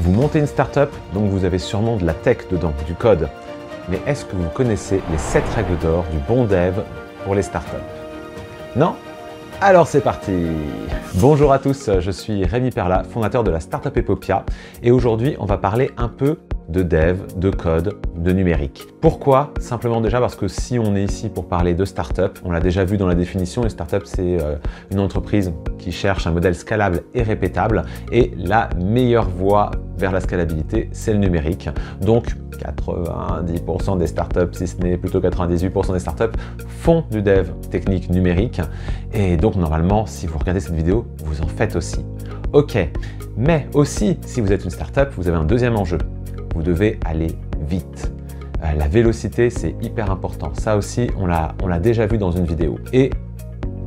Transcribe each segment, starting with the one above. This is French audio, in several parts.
Vous montez une startup, donc vous avez sûrement de la tech dedans, du code. Mais est-ce que vous connaissez les 7 règles d'or du bon dev pour les startups? Non? Alors c'est parti! Bonjour à tous, je suis Rémi Perla, fondateur de la Startup Epopia, et aujourd'hui on va parler un peu de dev, de code, de numérique. Pourquoi? Simplement déjà parce que si on est ici pour parler de startup, on l'a déjà vu dans la définition, une startup c'est une entreprise qui cherche un modèle scalable et répétable, et la meilleure voie vers la scalabilité, c'est le numérique. Donc 90% des startups, si ce n'est plutôt 98% des startups, font du dev technique numérique, et donc normalement, si vous regardez cette vidéo, vous en faites aussi. Ok, mais aussi, si vous êtes une startup, vous avez un deuxième enjeu. Vous devez aller vite. La vélocité, c'est hyper important. Ça aussi, on l'a déjà vu dans une vidéo. Et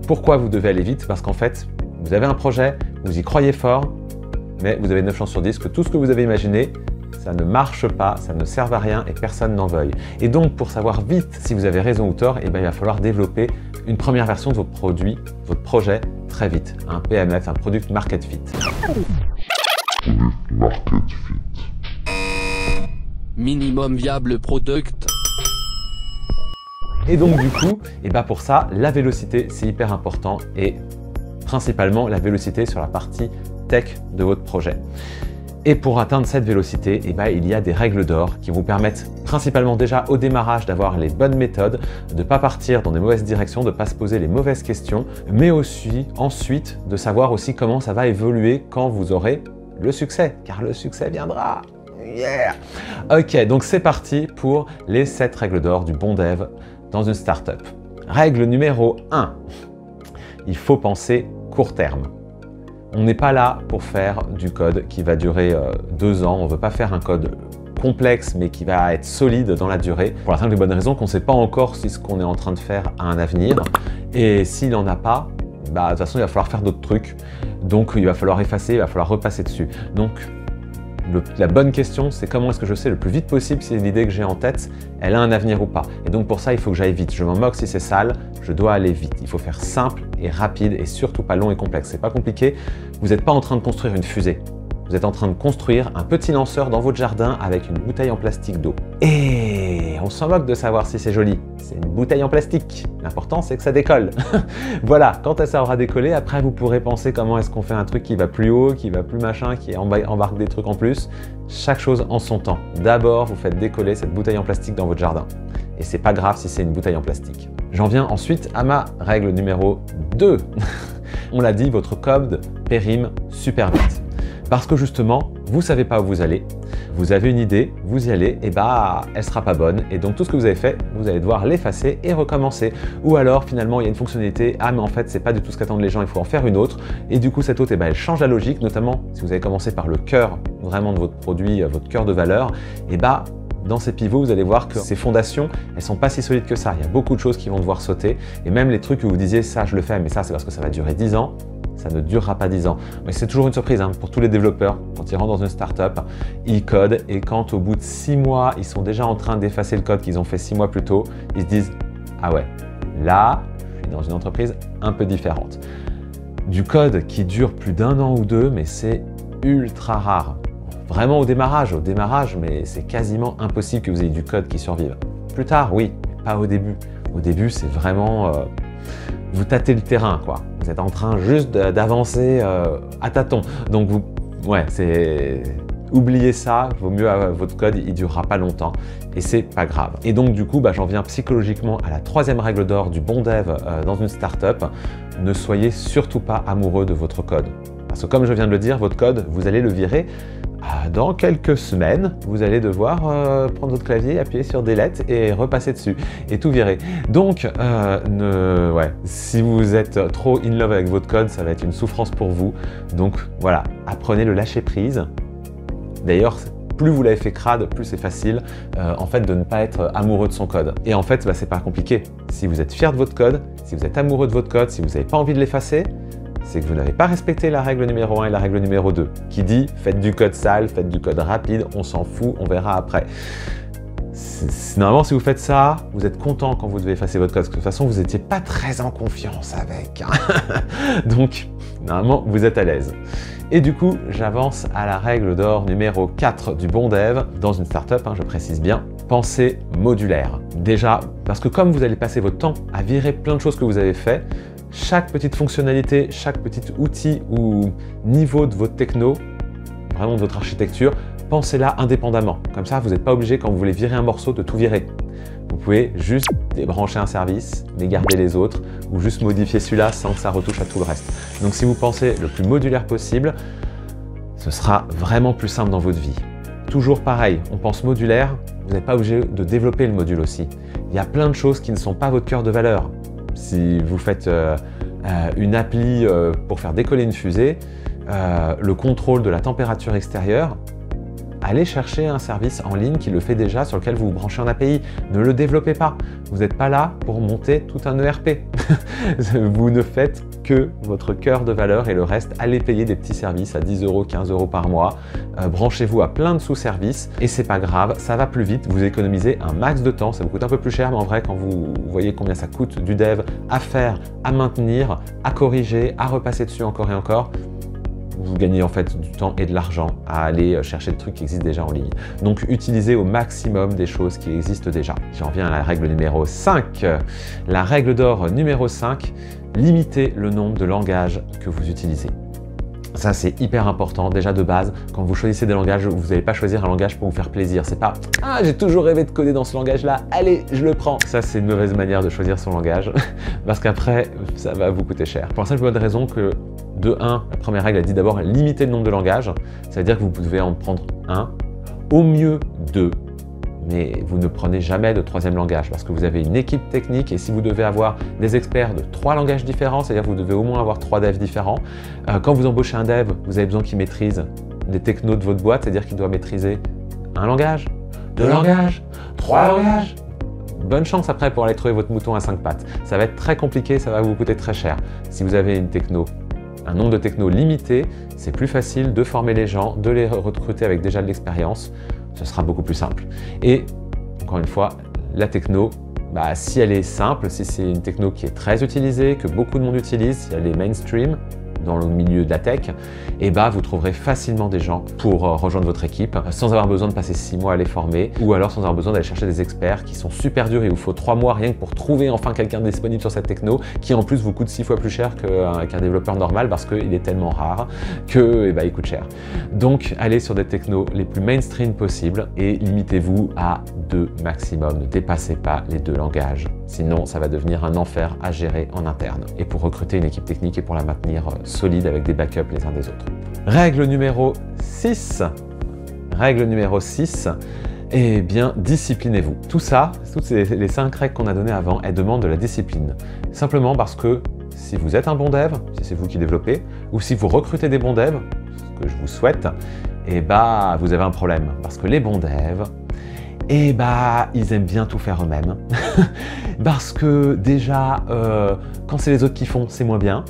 pourquoi vous devez aller vite? Parce qu'en fait, vous avez un projet, vous y croyez fort, mais vous avez 9 chances sur 10 que tout ce que vous avez imaginé, ça ne marche pas, ça ne sert à rien et personne n'en veuille. Et donc, pour savoir vite si vous avez raison ou tort, il va falloir développer une première version de votre produit, votre projet, très vite. Un PMF, un Product Market Fit. Product Market Fit. Minimum viable product. Et donc du coup, pour ça, la vélocité, c'est hyper important, et principalement la vélocité sur la partie tech de votre projet. Et pour atteindre cette vélocité, il y a des règles d'or qui vous permettent principalement déjà au démarrage d'avoir les bonnes méthodes, de ne pas partir dans des mauvaises directions, de ne pas se poser les mauvaises questions, mais aussi ensuite de savoir aussi comment ça va évoluer quand vous aurez le succès, car le succès viendra. Yeah! Ok, donc c'est parti pour les 7 règles d'or du bon dev dans une startup. Règle numéro 1, il faut penser court terme. On n'est pas là pour faire du code qui va durer 2 ans, on ne veut pas faire un code complexe mais qui va être solide dans la durée, pour la simple et bonne raison qu'on ne sait pas encore si ce qu'on est en train de faire a un avenir, et s'il n'en a pas, de toute façon il va falloir faire d'autres trucs, donc il va falloir effacer, il va falloir repasser dessus. Donc la bonne question, c'est comment est-ce que je sais le plus vite possible si l'idée que j'ai en tête, elle a un avenir ou pas. Et donc pour ça, il faut que j'aille vite. Je m'en moque si c'est sale, je dois aller vite. Il faut faire simple et rapide et surtout pas long et complexe. C'est pas compliqué. Vous n'êtes pas en train de construire une fusée. Vous êtes en train de construire un petit lanceur dans votre jardin avec une bouteille en plastique d'eau. Et on s'en moque de savoir si c'est joli. C'est une bouteille en plastique. L'important, c'est que ça décolle. Voilà, quand ça aura décollé, après vous pourrez penser comment est-ce qu'on fait un truc qui va plus haut, qui va plus machin, qui embarque des trucs en plus. Chaque chose en son temps. D'abord, vous faites décoller cette bouteille en plastique dans votre jardin. Et c'est pas grave si c'est une bouteille en plastique. J'en viens ensuite à ma règle numéro 2. On l'a dit, votre code périme super vite. Parce que justement, vous ne savez pas où vous allez, vous avez une idée, vous y allez, et elle sera pas bonne. Et donc tout ce que vous avez fait, vous allez devoir l'effacer et recommencer. Ou alors finalement, il y a une fonctionnalité, mais en fait, c'est pas du tout ce qu'attendent les gens, il faut en faire une autre. Et du coup, cette autre, elle change la logique, notamment si vous avez commencé par le cœur vraiment de votre produit, votre cœur de valeur, dans ces pivots, vous allez voir que ces fondations, elles sont pas si solides que ça. Il y a beaucoup de choses qui vont devoir sauter. Et même les trucs que vous disiez, ça je le fais, mais ça c'est parce que ça va durer 10 ans. Ça ne durera pas 10 ans. Mais c'est toujours une surprise pour tous les développeurs. Quand ils rentrent dans une startup, ils codent, et quand au bout de 6 mois, ils sont déjà en train d'effacer le code qu'ils ont fait 6 mois plus tôt, ils se disent « Ah ouais, là, je suis dans une entreprise un peu différente ». Du code qui dure plus d'1 an ou 2, mais c'est ultra rare. Vraiment au démarrage, mais c'est quasiment impossible que vous ayez du code qui survive. Plus tard, oui, mais pas au début. Au début, c'est vraiment... vous tâtez le terrain, quoi. Vous êtes en train juste d'avancer à tâtons. Donc, oubliez ça, vaut mieux votre code, il ne durera pas longtemps et c'est pas grave. Et donc, du coup, j'en viens psychologiquement à la 3e règle d'or du bon dev dans une startup. Ne soyez surtout pas amoureux de votre code. Parce que comme je viens de le dire, votre code, vous allez le virer dans quelques semaines. Vous allez devoir prendre votre clavier, appuyer sur Delete et repasser dessus et tout virer. Donc, si vous êtes trop in love avec votre code, ça va être une souffrance pour vous. Donc voilà, apprenez le lâcher prise. D'ailleurs, plus vous l'avez fait crade, plus c'est facile en fait de ne pas être amoureux de son code. Et en fait, c'est pas compliqué. Si vous êtes fier de votre code, si vous êtes amoureux de votre code, si vous n'avez pas envie de l'effacer, c'est que vous n'avez pas respecté la règle numéro 1 et la règle numéro 2, qui dit « faites du code sale, faites du code rapide, on s'en fout, on verra après ». Normalement, si vous faites ça, vous êtes content quand vous devez effacer votre code, parce que de toute façon, vous n'étiez pas très en confiance avec. Donc, normalement, vous êtes à l'aise. Et du coup, j'avance à la règle d'or numéro 4 du bon dev. Dans une startup, je précise bien, pensez modulaire. Déjà, parce que comme vous allez passer votre temps à virer plein de choses que vous avez fait, chaque petite fonctionnalité, chaque petit outil ou niveau de votre techno, vraiment de votre architecture, pensez-la indépendamment. Comme ça, vous n'êtes pas obligé, quand vous voulez virer un morceau, de tout virer. Vous pouvez juste débrancher un service, mais garder les autres, ou juste modifier celui-là sans que ça retouche à tout le reste. Donc si vous pensez le plus modulaire possible, ce sera vraiment plus simple dans votre vie. Toujours pareil, on pense modulaire, vous n'êtes pas obligé de développer le module aussi. Il y a plein de choses qui ne sont pas votre cœur de valeur. Si vous faites une appli pour faire décoller une fusée, le contrôle de la température extérieure, allez chercher un service en ligne qui le fait déjà, sur lequel vous vous branchez en API. Ne le développez pas. Vous n'êtes pas là pour monter tout un ERP. Vous ne faites que votre cœur de valeur et le reste, allez payer des petits services à 10 €, 15 € par mois. Branchez-vous à plein de sous-services et c'est pas grave, ça va plus vite. Vous économisez un max de temps. Ça vous coûte un peu plus cher, mais en vrai, quand vous voyez combien ça coûte du dev à faire, à maintenir, à corriger, à repasser dessus encore et encore, vous gagnez en fait du temps et de l'argent à aller chercher des trucs qui existent déjà en ligne. Donc utilisez au maximum des choses qui existent déjà. J'en viens à la règle numéro 5. La règle d'or numéro 5, limitez le nombre de langages que vous utilisez. Ça, c'est hyper important. Déjà de base, quand vous choisissez des langages, vous n'allez pas choisir un langage pour vous faire plaisir. C'est pas « Ah, j'ai toujours rêvé de coder dans ce langage-là, allez, je le prends ». Ça, c'est une mauvaise manière de choisir son langage parce qu'après, ça va vous coûter cher. Pour la simple bonne raison que, de 1, la première règle, elle dit d'abord limiter le nombre de langages. Ça veut dire que vous devez en prendre un, au mieux 2. Mais vous ne prenez jamais de 3e langage parce que vous avez une équipe technique et si vous devez avoir des experts de 3 langages différents, c'est-à-dire que vous devez au moins avoir 3 devs différents. Quand vous embauchez un dev, vous avez besoin qu'il maîtrise les technos de votre boîte, c'est-à-dire qu'il doit maîtriser un langage, 2 langages, 3 langages. Bonne chance après pour aller trouver votre mouton à 5 pattes. Ça va être très compliqué, ça va vous coûter très cher. Si vous avez un nombre de technos limité, c'est plus facile de former les gens, de les recruter avec déjà de l'expérience. Ce sera beaucoup plus simple. Et encore une fois, la techno, si elle est simple, si c'est une techno qui est très utilisée, que beaucoup de monde utilise, si elle est mainstream dans le milieu de la tech, et vous trouverez facilement des gens pour rejoindre votre équipe sans avoir besoin de passer 6 mois à les former ou alors sans avoir besoin d'aller chercher des experts qui sont super durs et il vous faut 3 mois rien que pour trouver enfin quelqu'un disponible sur cette techno qui en plus vous coûte 6 fois plus cher qu'un développeur normal parce qu'il est tellement rare que il coûte cher. Donc allez sur des technos les plus mainstream possibles et limitez-vous à 2 maximum. Ne dépassez pas les 2 langages. Sinon, ça va devenir un enfer à gérer en interne et pour recruter une équipe technique et pour la maintenir solide avec des backups les uns des autres. Règle numéro 6. Règle numéro 6. Eh bien, disciplinez-vous. Tout ça, toutes les 5 règles qu'on a données avant, elles demandent de la discipline. Simplement parce que si vous êtes un bon dev, si c'est vous qui développez, ou si vous recrutez des bons devs, ce que je vous souhaite, vous avez un problème. Parce que les bons devs, ils aiment bien tout faire eux-mêmes. Parce que déjà, quand c'est les autres qui font, c'est moins bien.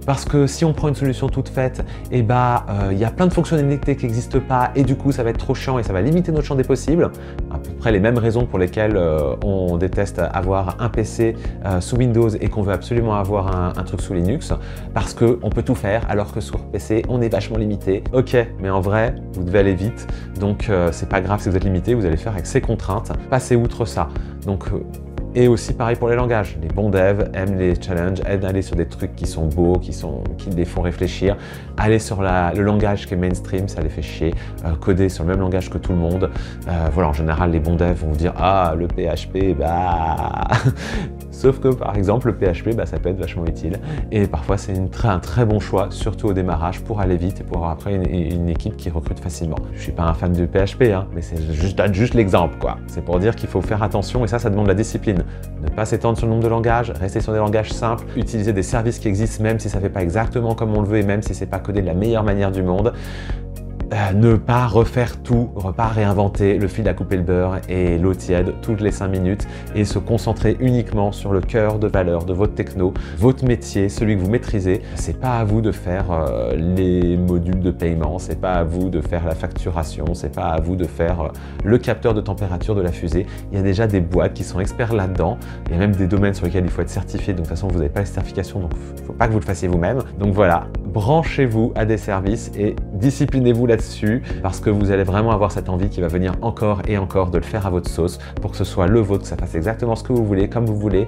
Parce que si on prend une solution toute faite, il y a plein de fonctionnalités qui n'existent pas et du coup ça va être trop chiant et ça va limiter notre champ des possibles. À peu près les mêmes raisons pour lesquelles on déteste avoir un PC sous Windows et qu'on veut absolument avoir un truc sous Linux. Parce qu'on peut tout faire alors que sur PC on est vachement limité. Ok, mais en vrai vous devez aller vite, donc c'est pas grave si vous êtes limité, vous allez faire avec ces contraintes. Passez outre ça. Donc, et aussi pareil pour les langages. Les bons devs aiment les challenges, aiment aller sur des trucs qui sont beaux, qui les font réfléchir. Aller sur le langage qui est mainstream, ça les fait chier. Coder sur le même langage que tout le monde. Voilà, en général, les bons devs vont vous dire « Ah, le PHP, Sauf que par exemple, le PHP, ça peut être vachement utile. Et parfois, c'est un très bon choix, surtout au démarrage, pour aller vite et pour après une équipe qui recrute facilement. Je suis pas un fan du PHP, mais c'est juste l'exemple, quoi. C'est pour dire qu'il faut faire attention et ça demande de la discipline. Ne pas s'étendre sur le nombre de langages, rester sur des langages simples, utiliser des services qui existent même si ça ne fait pas exactement comme on le veut et même si c'est pas codé de la meilleure manière du monde. Ne pas refaire tout, ne pas réinventer le fil à couper le beurre et l'eau tiède toutes les 5 minutes et se concentrer uniquement sur le cœur de valeur de votre techno, votre métier, celui que vous maîtrisez. C'est pas à vous de faire les modules de paiement, c'est pas à vous de faire la facturation, c'est pas à vous de faire le capteur de température de la fusée. Il y a déjà des boîtes qui sont experts là-dedans. Il y a même des domaines sur lesquels il faut être certifié, donc de toute façon vous n'avez pas les certifications, donc il ne faut pas que vous le fassiez vous-même. Donc voilà, branchez-vous à des services et disciplinez-vous là-dessus parce que vous allez vraiment avoir cette envie qui va venir encore et encore de le faire à votre sauce pour que ce soit le vôtre, que ça fasse exactement ce que vous voulez, comme vous voulez.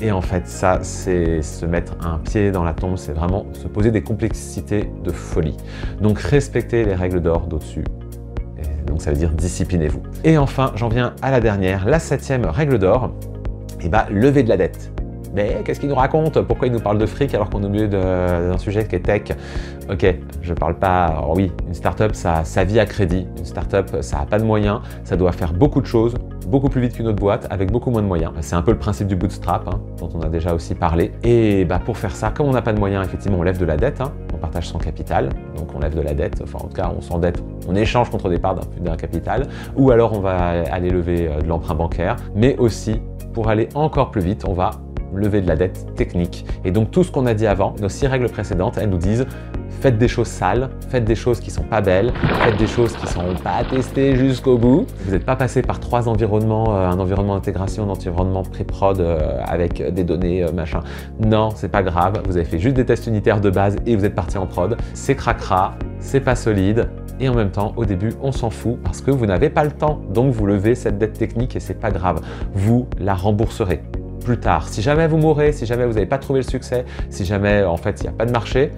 Et en fait, ça, c'est se mettre un pied dans la tombe, c'est vraiment se poser des complexités de folie. Donc, respectez les règles d'or d'au-dessus. Donc, ça veut dire disciplinez-vous. Et enfin, j'en viens à la dernière, la 7e règle d'or, lever de la dette. Mais qu'est-ce qu'il nous raconte? Pourquoi il nous parle de fric alors qu'on est au milieu d'un sujet qui est tech? Ok, je parle pas... Alors oui, une startup, ça vit à crédit. Une startup, ça n'a pas de moyens. Ça doit faire beaucoup de choses, beaucoup plus vite qu'une autre boîte, avec beaucoup moins de moyens. C'est un peu le principe du bootstrap, dont on a déjà aussi parlé. Et pour faire ça, comme on n'a pas de moyens, effectivement, on lève de la dette. On partage son capital, donc on lève de la dette. Enfin, en tout cas, on s'endette, on échange contre des parts d'un capital. Ou alors, on va aller lever de l'emprunt bancaire. Mais aussi, pour aller encore plus vite, on va lever de la dette technique. Et donc tout ce qu'on a dit avant, nos 6 règles précédentes, elles nous disent faites des choses sales, faites des choses qui sont pas belles, faites des choses qui sont pas testées jusqu'au bout. Vous n'êtes pas passé par 3 environnements, un environnement d'intégration, un environnement pré-prod avec des données machin. Non, c'est pas grave, vous avez fait juste des tests unitaires de base et vous êtes parti en prod. C'est cracra, c'est pas solide. Et en même temps, au début, on s'en fout parce que vous n'avez pas le temps. Donc vous levez cette dette technique et c'est pas grave. Vous la rembourserez plus tard. Si jamais vous mourrez, si jamais vous n'avez pas trouvé le succès, si jamais en fait il n'y a pas de marché,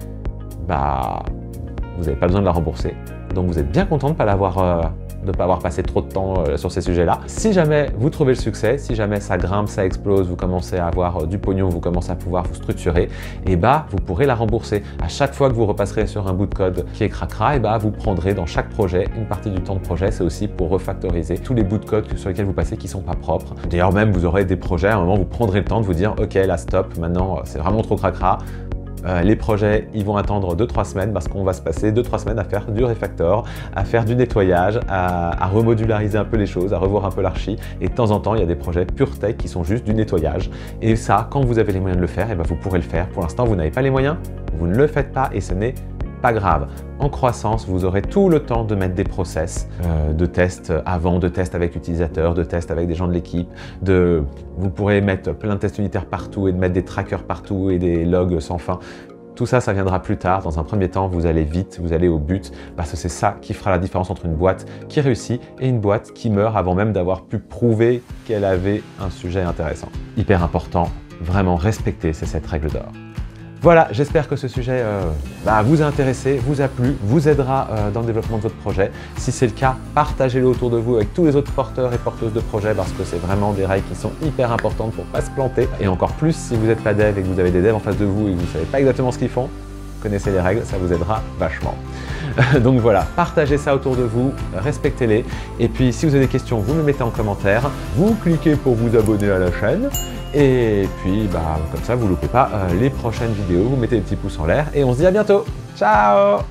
vous n'avez pas besoin de la rembourser. Donc vous êtes bien content de ne pas avoir passé trop de temps sur ces sujets-là. Si jamais vous trouvez le succès, si jamais ça grimpe, ça explose, vous commencez à avoir du pognon, vous commencez à pouvoir vous structurer, vous pourrez la rembourser. À chaque fois que vous repasserez sur un bout de code qui est cracra, vous prendrez dans chaque projet une partie du temps de projet. C'est aussi pour refactoriser tous les bouts de code sur lesquels vous passez qui ne sont pas propres. D'ailleurs même, vous aurez des projets, à un moment, vous prendrez le temps de vous dire « Ok, là, stop, maintenant, c'est vraiment trop cracra ». Les projets, ils vont attendre 2-3 semaines parce qu'on va se passer 2-3 semaines à faire du refactor, à faire du nettoyage, à remodulariser un peu les choses, à revoir un peu l'archi. Et de temps en temps, il y a des projets pure tech qui sont juste du nettoyage. Et ça, quand vous avez les moyens de le faire, vous pourrez le faire. Pour l'instant, vous n'avez pas les moyens, vous ne le faites pas et ce n'est pas grave. En croissance, vous aurez tout le temps de mettre des process de tests avant, de tests avec l'utilisateur, de tests avec des gens de l'équipe. Vous pourrez mettre plein de tests unitaires partout et de mettre des trackers partout et des logs sans fin. Tout ça, ça viendra plus tard. Dans un premier temps, vous allez vite, vous allez au but, parce que c'est ça qui fera la différence entre une boîte qui réussit et une boîte qui meurt avant même d'avoir pu prouver qu'elle avait un sujet intéressant. Hyper important, vraiment respecter ces 7 règles d'or. Voilà, j'espère que ce sujet vous a intéressé, vous a plu, vous aidera dans le développement de votre projet. Si c'est le cas, partagez-le autour de vous avec tous les autres porteurs et porteuses de projets parce que c'est vraiment des règles qui sont hyper importantes pour ne pas se planter. Et encore plus, si vous n'êtes pas dev et que vous avez des devs en face de vous et que vous ne savez pas exactement ce qu'ils font, connaissez les règles, ça vous aidera vachement. Donc voilà, partagez ça autour de vous, respectez-les. Et puis, si vous avez des questions, vous me mettez en commentaire. Vous cliquez pour vous abonner à la chaîne. Et puis, comme ça, vous ne loupez pas les prochaines vidéos. Vous mettez des petits pouces en l'air et on se dit à bientôt. Ciao!